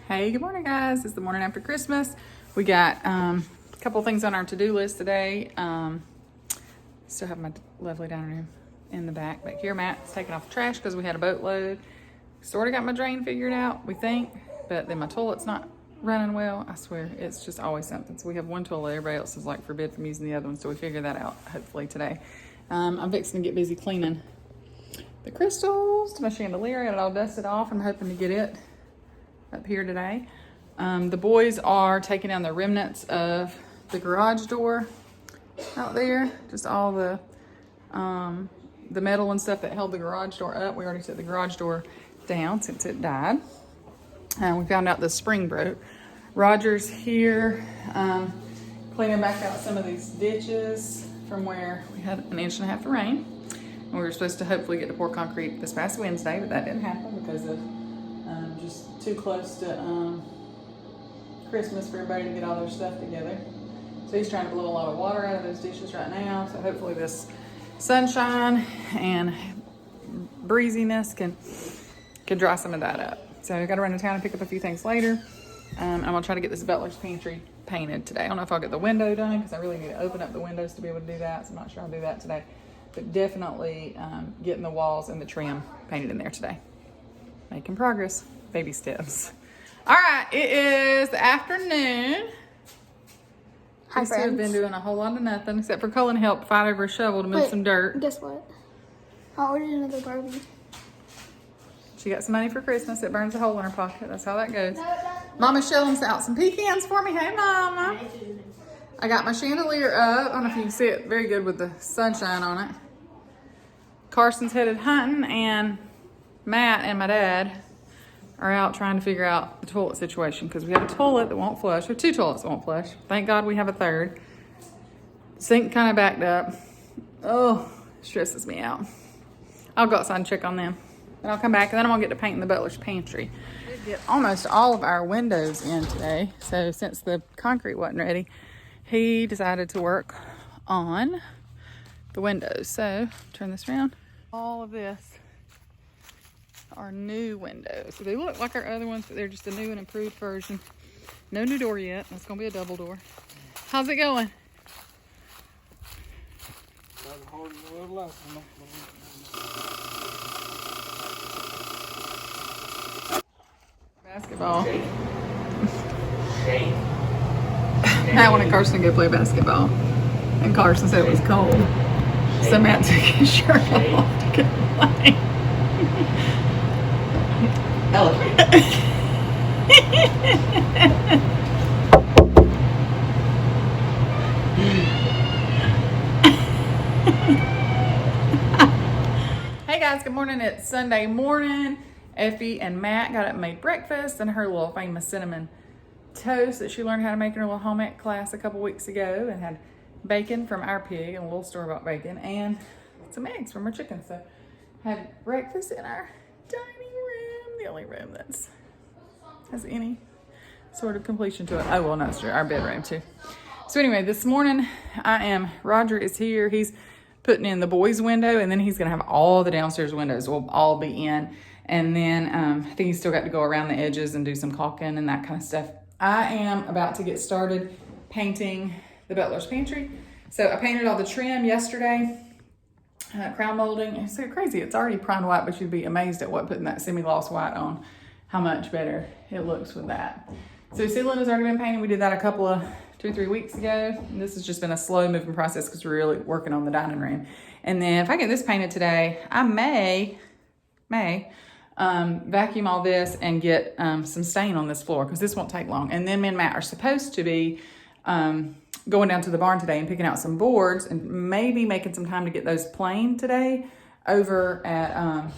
Hey, good morning, guys. It's the morning after Christmas. We got a couple things on our to-do list today. Still have my lovely dining room in the back here. Matt's taking off the trash because we had a boatload. Sort of got my drain figured out, we think, but then my toilet's not running well. I swear, it's just always something. So we have one toilet. Everybody else is like forbid from using the other one, so we figured that out hopefully today. I'm fixing to get busy cleaning the crystals to my chandelier. I got it all dusted off. I'm hoping to get it up here today. The boys are taking down the remnants of the garage door out there. Just all the metal and stuff that held the garage door up. We already took the garage door down since it died. We found out the spring broke. Roger's here cleaning back out some of these ditches from where we had 1.5 inches of rain. And we were supposed to hopefully get to pour concrete this past Wednesday, but that didn't happen because of just too close to Christmas for everybody to get all their stuff together. So he's trying to blow a lot of water out of those dishes right now. So hopefully this sunshine and breeziness can dry some of that up. So I got to run to town and pick up a few things later. I'm gonna try to get this butler's pantry painted today. I don't know if I'll get the window done because I really need to open up the windows to be able to do that. So I'm not sure I'll do that today, but definitely getting the walls and the trim painted in there today. Making progress, baby steps. All right, it is the afternoon. Hi, These two have been doing a whole lot of nothing except for Cullen helped fight over a shovel to move some dirt. Guess what? I ordered another Barbie. She got some money for Christmas. It burns a hole in her pocket. That's how that goes. Mama's shelling out some pecans for me. Hey, Mama. I got my chandelier up. I don't know if you can see it very good with the sunshine on it. Carson's headed hunting, and Matt and my dad are out trying to figure out the toilet situation because we have a toilet that won't flush. We have 2 toilets that won't flush. Thank God we have a third. Sink kind of backed up. Oh, stresses me out. I'll go outside and check on them. And I'll come back, and then I'm gonna get to painting the butler's pantry. We did get almost all of our windows in today. So since the concrete wasn't ready, he decided to work on the windows. So turn this around. All of this are new windows. So they look like our other ones, but they're just a new and improved version. No new door yet. That's gonna be a double door. How's it going? Basketball. Matt wanted Carson to go play basketball, and Carson said it was cold. So Matt took his shirt off to go play. Hey guys, good morning. It's Sunday morning. Effie and Matt got up and made breakfast and her little famous cinnamon toast that she learned how to make in her little home ec class a couple weeks ago, and had bacon from our pig and a little store-bought bacon and some eggs from our chicken. So had breakfast in our dining room, the only room that's has any sort of completion to it. Oh, well, no, it's our bedroom too. So anyway, this morning Roger is here. He's putting in the boys' window, and then he's gonna have all the downstairs windows will all be in. And then I think he's still got to go around the edges and do some caulking and that kind of stuff. I am about to get started painting the butler's pantry. So I painted all the trim yesterday, crown molding. It's so crazy. It's already primed white, but you'd be amazed at what putting that semi-gloss white on, how much better it looks with that. So ceiling has already been painted. We did that a couple of 2 or 3 weeks ago. And this has just been a slow moving process because we're really working on the dining room. And then if I get this painted today, I may vacuum all this and get some stain on this floor because this won't take long. And then me and Matt are supposed to be going down to the barn today and picking out some boards and maybe making some time to get those planed today over at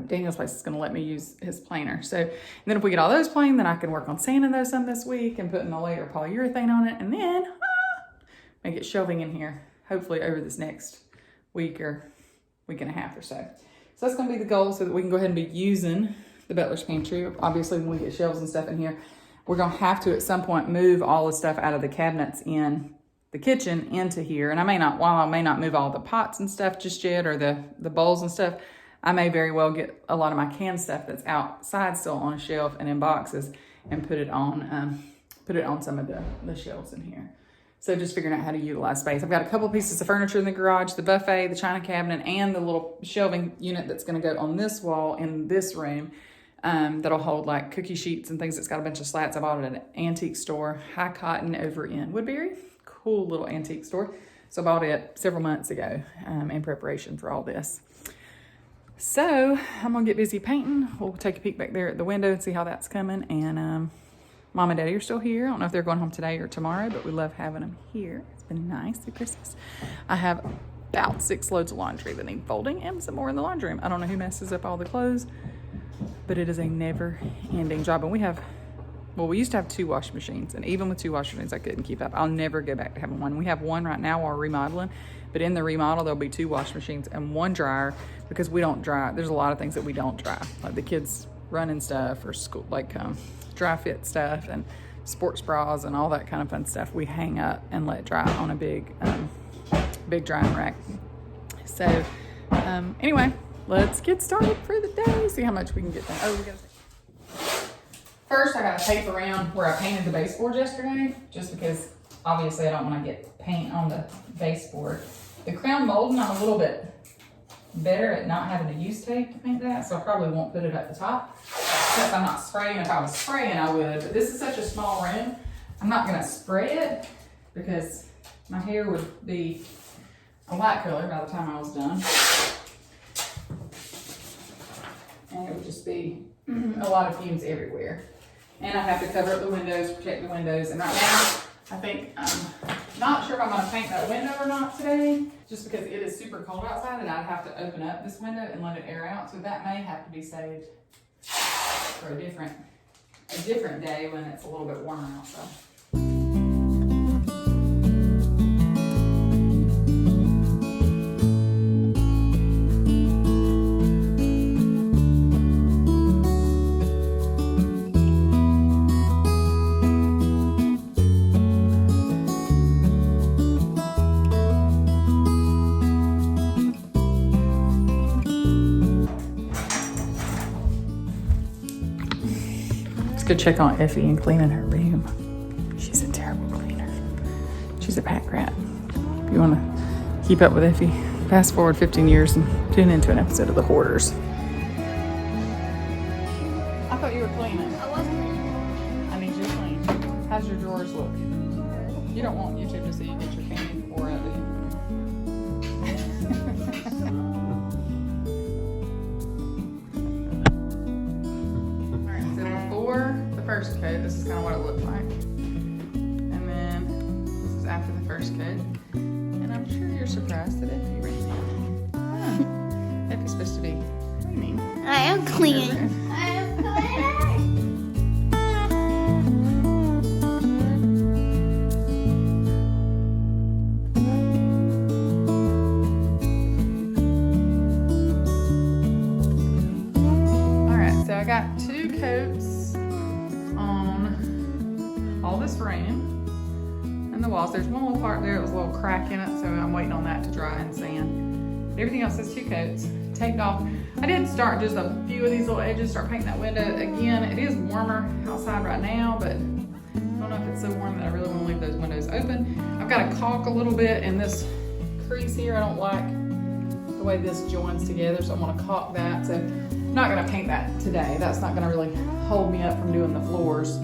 Daniel's place. Is going to let me use his planer. So and then if we get all those planed, then I can work on sanding those some this week and putting a layer of polyurethane on it, and then make it shelving in here hopefully over this next week or week and a half or so. So that's going to be the goal, so that we can go ahead and be using the butler's pantry. Obviously, when we get shelves and stuff in here, we're going to have to at some point move all the stuff out of the cabinets in the kitchen into here. And I may not move all the pots and stuff just yet, or the bowls and stuff, I may very well get a lot of my canned stuff that's outside still on a shelf and in boxes and put it on some of the shelves in here. So just figuring out how to utilize space. I've got a couple pieces of furniture in the garage, the buffet, the china cabinet, and the little shelving unit that's gonna go on this wall in this room. That'll hold like cookie sheets and things. It's got a bunch of slats. I bought it at an antique store, High Cotton over in Woodbury. Cool little antique store. So I bought it several months ago in preparation for all this. So I'm gonna get busy painting. We'll take a peek back there at the window and see how that's coming. And Mom and Daddy are still here. I don't know if they're going home today or tomorrow, but we love having them here. It's been nice through Christmas. I have about 6 loads of laundry that need folding and some more in the laundry room. I don't know who messes up all the clothes, but it is a never-ending job. And we used to have 2 washing machines, and even with 2 washing machines, I couldn't keep up. I'll never go back to having one. We have one right now while we're remodeling, but in the remodel, there'll be 2 washing machines and 1 dryer because we don't dry. There's a lot of things that we don't dry, like the kids running stuff or school, like dry fit stuff and sports bras and all that kind of fun stuff. We hang up and let dry on a big drying rack. So anyway, let's get started for the day. See how much we can get done. Oh, we gotta. First, I got to tape around where I painted the baseboard yesterday, just because obviously I don't want to get paint on the baseboard. The crown molding, I'm a little bit better at not having to use tape to paint that, so I probably won't put it at the top. Since I'm not spraying. If I was spraying, I would, but this is such a small room, I'm not going to spray it because my hair would be a light color by the time I was done. And it would just be a lot of fumes everywhere. And I have to cover up the windows, protect the windows. And right now, I think I'm not sure if I'm going to paint that window or not today, just because it is super cold outside and I'd have to open up this window and let it air out. So that may have to be saved for a different day when it's a little bit warmer outside. Go check on Effie and cleaning her room. She's a terrible cleaner. She's a pack rat. If you want to keep up with Effie, fast forward 15 years and tune into an episode of The Hoarders. I thought you were cleaning. I was cleaning. I need you to clean. How's your drawers look? You don't want YouTube to see you get your candy before I do. First coat, this is kind of what it looked like, and then this is after the first coat, and I'm sure you're surprised that Effie ran out. Effie's supposed to be cleaning. I am cleaning. I am cleaning. All right, so I got 2 coats all this room and the walls. There's one little part there that was a little crack in it, so I'm waiting on that to dry and sand. Everything else is 2 coats taped off. I did start just a few of these little edges, start painting that window again. It is warmer outside right now, but I don't know if it's so warm that I really want to leave those windows open. I've got to caulk a little bit in this crease here. I don't like the way this joins together, so I'm going to caulk that. So I'm not going to paint that today. That's not going to really hold me up from doing the floors.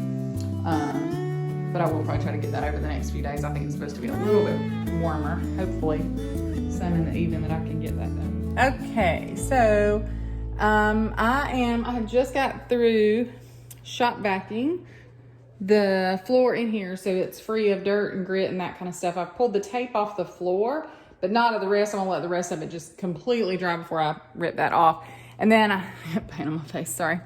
But I will probably try to get that over the next few days. I think it's supposed to be a little bit warmer. Hopefully some in the evening that I can get that done. Okay, so I have just got through shop vacuuming the floor in here so it's free of dirt and grit and that kind of stuff. I've pulled the tape off the floor, but not of the rest. I'm gonna let the rest of it just completely dry before I rip that off. And then I have paint on my face, sorry.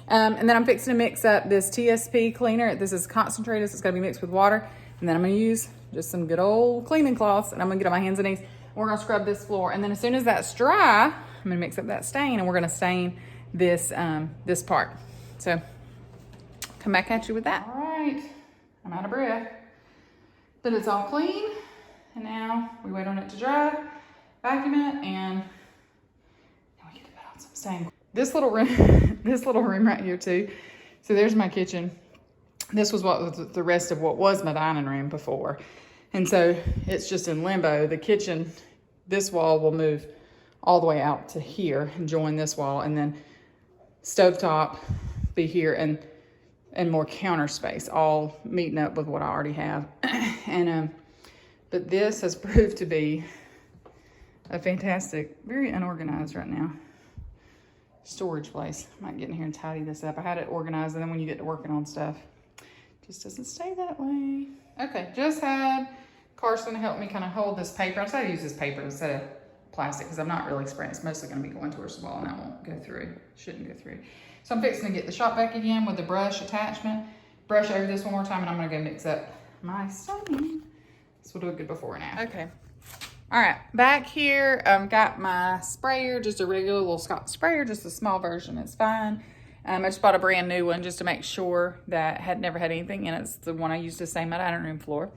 And then I'm fixing to mix up this TSP cleaner. This is concentrated, so it's gonna be mixed with water. And then I'm gonna use just some good old cleaning cloths, and I'm gonna get on my hands and knees. And we're gonna scrub this floor. And then as soon as that's dry, I'm gonna mix up that stain, and we're gonna stain this this part. So come back at you with that. All right, I'm out of breath. But it's all clean, and now we wait on it to dry, vacuum it, and then we get to put on some stain. This little room, this little room right here too. So there's my kitchen. This was what was the rest of what was my dining room before. And so it's just in limbo. The kitchen, this wall will move all the way out to here and join this wall, and then stovetop be here, and more counter space, all meeting up with what I already have. And but this has proved to be a fantastic, very unorganized right now, storage place. I might get in here and tidy this up. I had it organized, and then when you get to working on stuff, it just doesn't stay that way. Okay, just had Carson help me kind of hold this paper. I decided to use this paper instead of plastic because I'm not really spraying. It's mostly going to be going towards the wall, and that won't go through. Shouldn't go through. So I'm fixing to get the shop back again with the brush attachment. Brush over this one more time, and I'm going to go mix up my stain. This will do a good before and after. Okay. All right, back here, got my sprayer, just a regular little Scott sprayer, just a small version. It's fine. I just bought a brand new one just to make sure that had never had anything in it. It's the one I used to stain my dining room floor.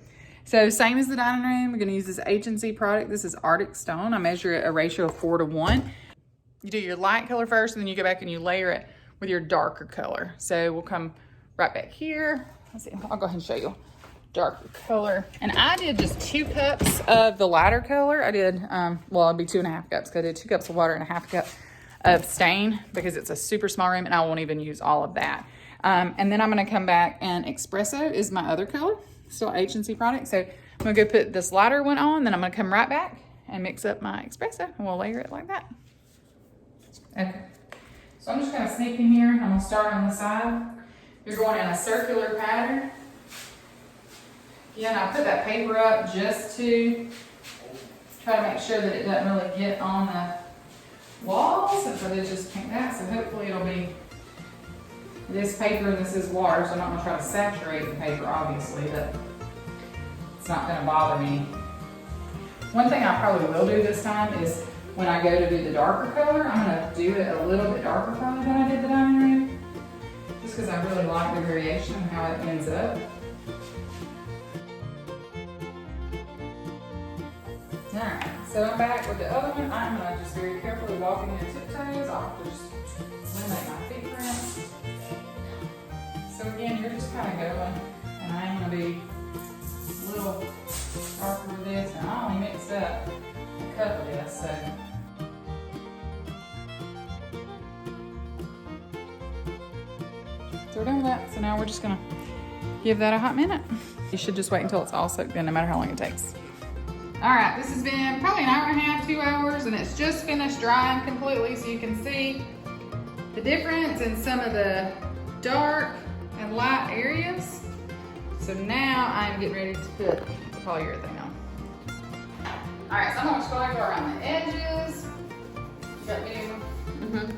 So same as the dining room, we're gonna use this H&C product. This is Arctic Stone. I measure it a ratio of 4 to 1. You do your light color first, and then you go back and you layer it with your darker color. So we'll come right back here. Let's see, I'll go ahead and show you darker color. And I did just 2 cups of the lighter color. I did, well, it'd be 2.5 cups, because I did 2 cups of water and a half cup of stain, because it's a super small room, and I won't even use all of that. And then I'm gonna come back, and Espresso is my other color. Still H&C product. So I'm gonna go put this lighter one on, then I'm gonna come right back and mix up my espresso, and we'll layer it like that. Okay. So I'm just gonna sneak in here. I'm gonna start on the side. You're going in a circular pattern. Again, I put that paper up just to try to make sure that it doesn't really get on the walls, and so they just paint that. So hopefully it'll be this paper, and this is water, so I'm not gonna try to saturate the paper, obviously, but it's not gonna bother me. One thing I probably will do this time is when I go to do the darker color, I'm gonna do it a little bit darker color than I did the dining room, just because I really like the variation and how it ends up. All right, so I'm back with the other one. I'm gonna just very carefully walk in your tiptoes. I'll just eliminate my feet prints. So again, you're just kind of going, and I am going to be a little darker with this, and I only mixed up a cup of this, so. So we're done with that. So now we're just going to give that a hot minute. You should just wait until it's all soaked in, no matter how long it takes. All right, this has been probably an hour and a half, 2 hours, and it's just finished drying completely, so you can see the difference in some of the dark and light areas. So now I'm getting ready to put the polyurethane on. All right, so I'm gonna start around the edges. You got me? Mm-hmm.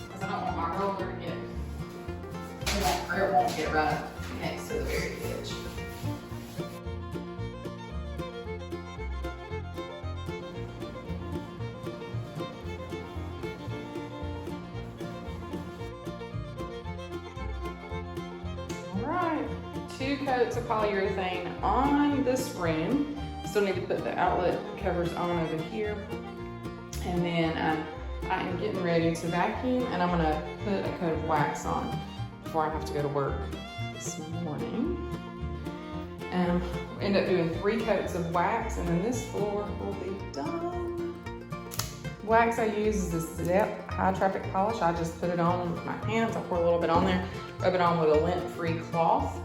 Because I don't want my roller to get, it won't get right next to the very edge. Alright, 2 coats of polyurethane on this room. Still need to put the outlet covers on over here. And then I am getting ready to vacuum, and I'm gonna put a coat of wax on before I have to go to work this morning. And we'll end up doing 3 coats of wax, and then this floor will be done. Wax I use is the Step High Traffic Polish. I just put it on with my hands. I pour a little bit on there, rub it on with a lint-free cloth.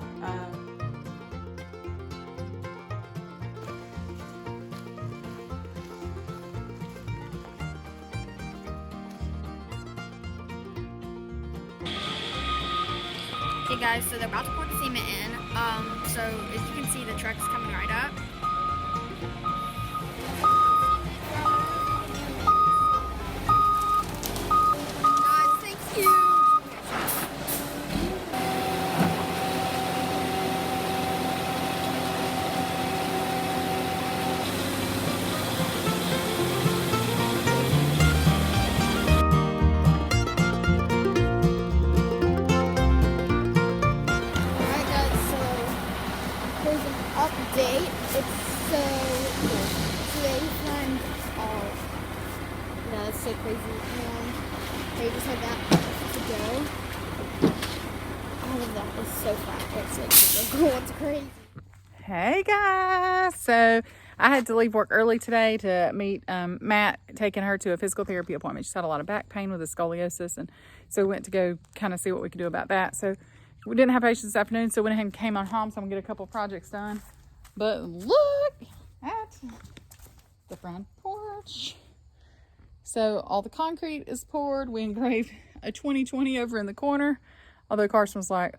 Okay guys, so they're about to pour the cement in. So as you can see, the truck's coming right up. Guys, thank you. Update. It's so fast. It's like going crazy. Hey guys, so I had to leave work early today to meet Matt, taking her to a physical therapy appointment. She's had a lot of back pain with the scoliosis, and so we went to go kind of see what we could do about that. So we didn't have patients this afternoon, so went ahead and came on home, so I'm gonna get a couple projects done. But look at the front porch. So all the concrete is poured. We engraved a 2020 over in the corner, although Carson was like,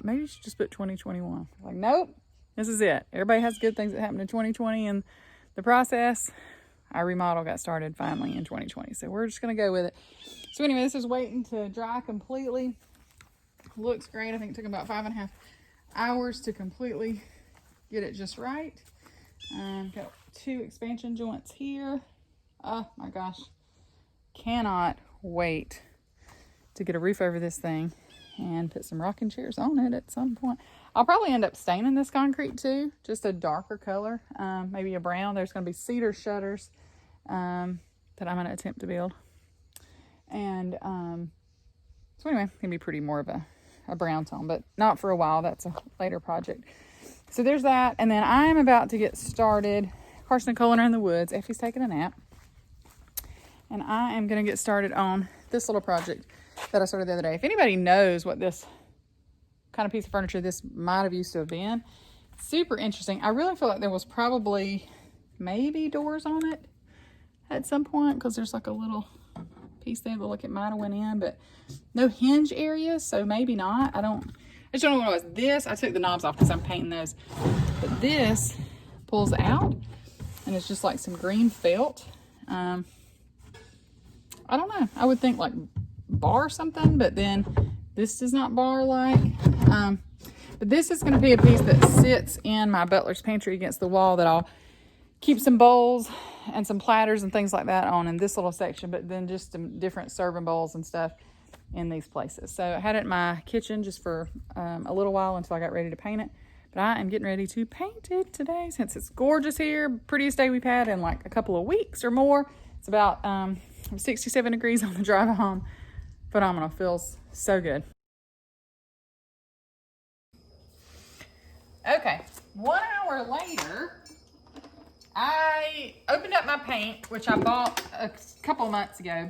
maybe you should just put 2021. Like, nope. This is it. Everybody has good things that happened in 2020 and the process. Our remodel got started finally in 2020. So we're just going to go with it. So anyway, this is waiting to dry completely. Looks great. I think it took about 5.5 hours to completely get it just right. Got 2 expansion joints here. Oh my gosh. Cannot wait to get a roof over this thing and put some rocking chairs on it at some point. I'll probably end up staining this concrete too, just a darker color, maybe a brown. There's going to be cedar shutters that I'm going to attempt to build. And so anyway, it's going to be pretty more of a brown tone, but not for a while. That's a later project. So there's that. And then I'm about to get started. Carson and Colin are in the woods. Effie's taking a nap. And I am going to get started on this little project that I started the other day. If anybody knows what this kind of piece of furniture this might have used to have been, super interesting. I really feel like there was probably maybe doors on it at some point, because there's like a little piece there that look like it might have went in, but no hinge area, so maybe not. I just don't know what it was. This, I took the knobs off because I'm painting those, but this pulls out and it's just like some green felt. I don't know. I would think like bar something, but then this does not bar like. But this is going to be a piece that sits in my butler's pantry against the wall that I'll keep some bowls and some platters and things like that on in this little section, but then just some different serving bowls and stuff in these places. So I had it in my kitchen just for a little while until I got ready to paint it. But I am getting ready to paint it today since it's gorgeous here. Prettiest day we've had in like a couple of weeks or more. It's about 67 degrees on the drive home. Phenomenal. Feels so good. Okay, 1 hour later, I opened up my paint, which I bought a couple months ago,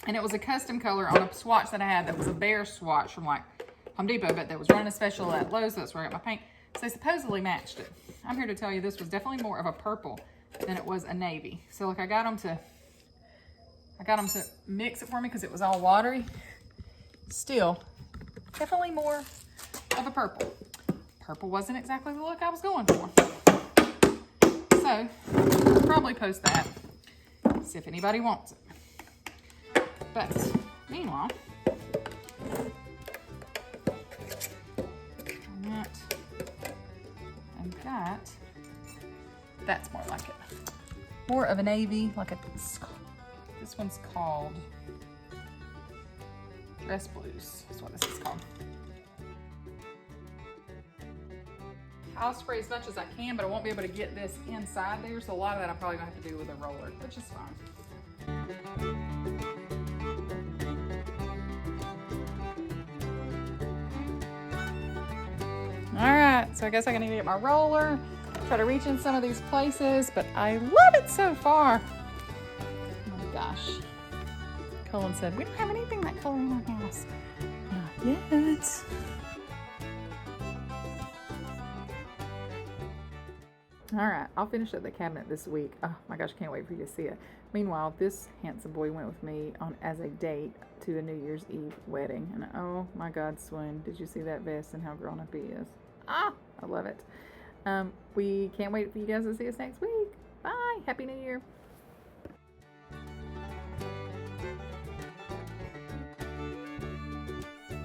and it was a custom color on a swatch that I had that was a bear swatch from like Home Depot, but that was running a special at Lowe's. That's where I got my paint. So they supposedly matched it. I'm here to tell you this was definitely more of a purple than it was a navy. So like I got them to mix it for me because it was all watery. Still, definitely more of a purple. Purple wasn't exactly the look I was going for. So, I'll probably post that. See if anybody wants it. But, meanwhile, I've got, that's more like it. More of a navy, like a, this one's called Dress Blues. That's what this is called. I'll spray as much as I can, but I won't be able to get this inside there, so a lot of that I'm probably gonna have to do with a roller, which is fine. All right, so I guess I need to get my roller, try to reach in some of these places, but I love it so far. Oh my gosh. Colin said, we don't have anything that color in our house. Not yet. All right, I'll finish up the cabinet this week. Oh my gosh, I can't wait for you to see it. Meanwhile, this handsome boy went with me on as a date to a New Year's Eve wedding. And oh my God, Swoon, did you see that vest and how grown up he is? Ah, I love it. We can't wait for you guys to see us next week. Bye. Happy New Year.